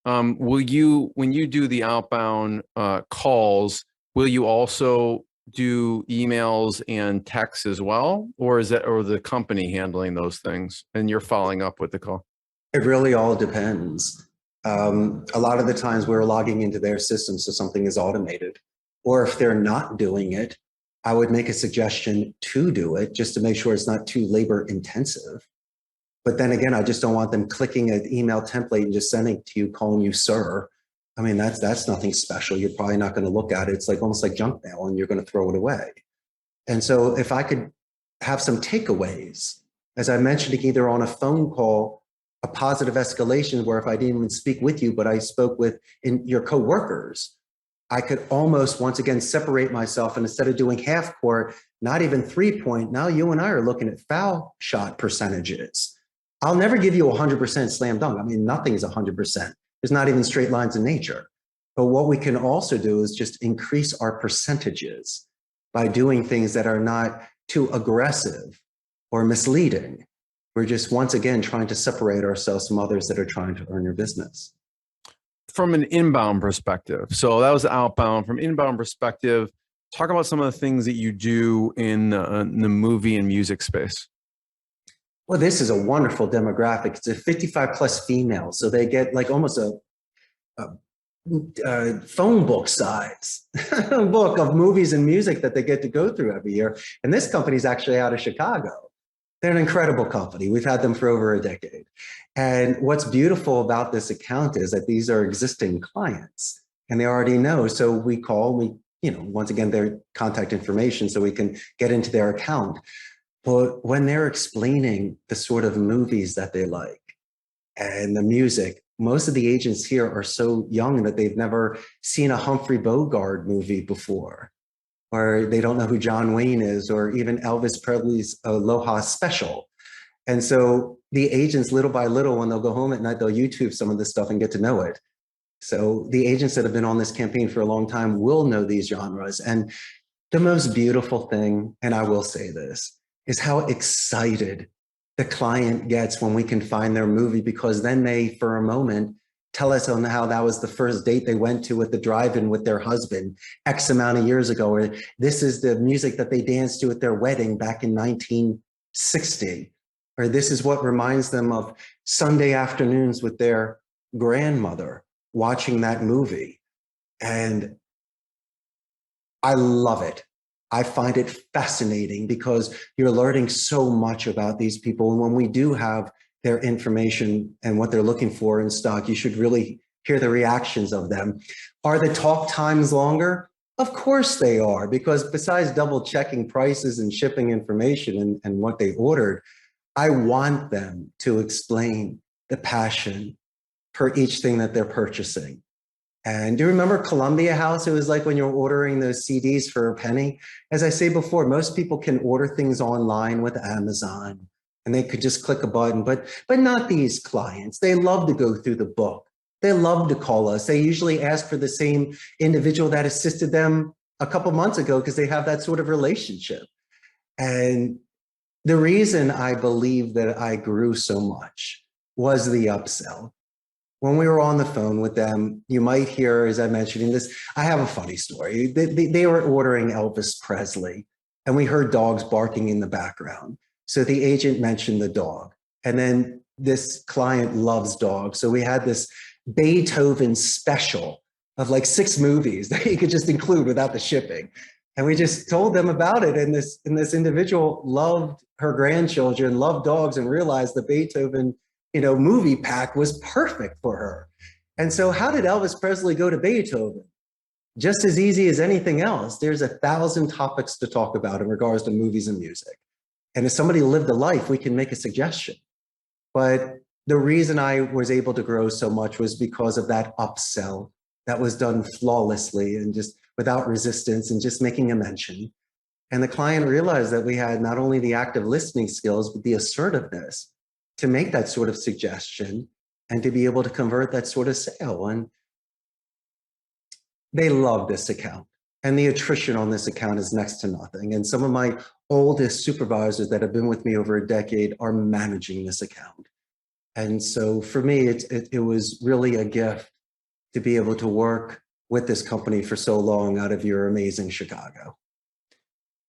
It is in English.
when you do the outbound calls, will you also do emails and texts as well? Or is that, or the company handling those things and you're following up with the call? It really all depends. A lot of the times we're logging into their system, so something is automated. Or if they're not doing it, I would make a suggestion to do it just to make sure it's not too labor intensive. But then again, I just don't want them clicking an email template and just sending it to you, calling you sir. I mean, that's nothing special. You're probably not going to look at it. It's like almost like junk mail and you're going to throw it away. And so if I could have some takeaways, as I mentioned, either on a phone call, a positive escalation where if I didn't even speak with you, but I spoke with your coworkers, I could almost once again separate myself, and instead of doing half court, not even 3-point, now you and I are looking at foul shot percentages. I'll never give you 100% slam dunk. I mean, nothing is 100%. There's not even straight lines in nature. But what we can also do is just increase our percentages by doing things that are not too aggressive or misleading. We're just once again trying to separate ourselves from others that are trying to earn your business. From an inbound perspective, so that was outbound. From inbound perspective, talk about some of the things that you do in the movie and music space. Well, this is a wonderful demographic. It's a 55 plus female, so they get like almost a phone book size book of movies and music that they get to go through every year. And this company is actually out of Chicago. They're an incredible company. We've had them for over a decade. And what's beautiful about this account is that these are existing clients and they already know. So we call, once again, their contact information so we can get into their account. But when they're explaining the sort of movies that they like and the music, most of the agents here are so young that they've never seen a Humphrey Bogart movie before, or they don't know who John Wayne is, or even Elvis Presley's Aloha Special. And so the agents, little by little, when they'll go home at night, they'll YouTube some of this stuff and get to know it. So the agents that have been on this campaign for a long time will know these genres. And the most beautiful thing, and I will say this, is how excited the client gets when we can find their movie, because then they, for a moment, tell us on how that was the first date they went to at the drive-in with their husband X amount of years ago, or this is the music that they danced to at their wedding back in 1960, or this is what reminds them of Sunday afternoons with their grandmother watching that movie. And I love it. I find it fascinating because you're learning so much about these people. And when we do have their information and what they're looking for in stock, you should really hear the reactions of them. Are the talk times longer? Of course they are, because besides double checking prices and shipping information and what they ordered, I want them to explain the passion for each thing that they're purchasing. And do you remember Columbia House? It was like when you're ordering those CDs for a penny. As I say before, most people can order things online with Amazon and they could just click a button, but not these clients. They love to go through the book. They love to call us. They usually ask for the same individual that assisted them a couple months ago because they have that sort of relationship. And the reason I believe that I grew so much was the upsell. When we were on the phone with them, you might hear, as I mentioned in this, I have a funny story. They were ordering Elvis Presley and we heard dogs barking in the background. So the agent mentioned the dog. And then this client loves dogs. So we had this Beethoven special of like 6 movies that you could just include without the shipping. And we just told them about it. And this individual loved her grandchildren, loved dogs, and realized the Beethoven movie pack was perfect for her. And so how did Elvis Presley go to Beethoven? Just as easy as anything else. There's 1,000 topics to talk about in regards to movies and music. And if somebody lived a life, we can make a suggestion. But the reason I was able to grow so much was because of that upsell that was done flawlessly and just without resistance and just making a mention. And the client realized that we had not only the active listening skills, but the assertiveness to make that sort of suggestion and to be able to convert that sort of sale. And they love this account. And the attrition on this account is next to nothing. And some of my oldest supervisors that have been with me over a decade are managing this account. And so for me, it was really a gift to be able to work with this company for so long out of your amazing Chicago.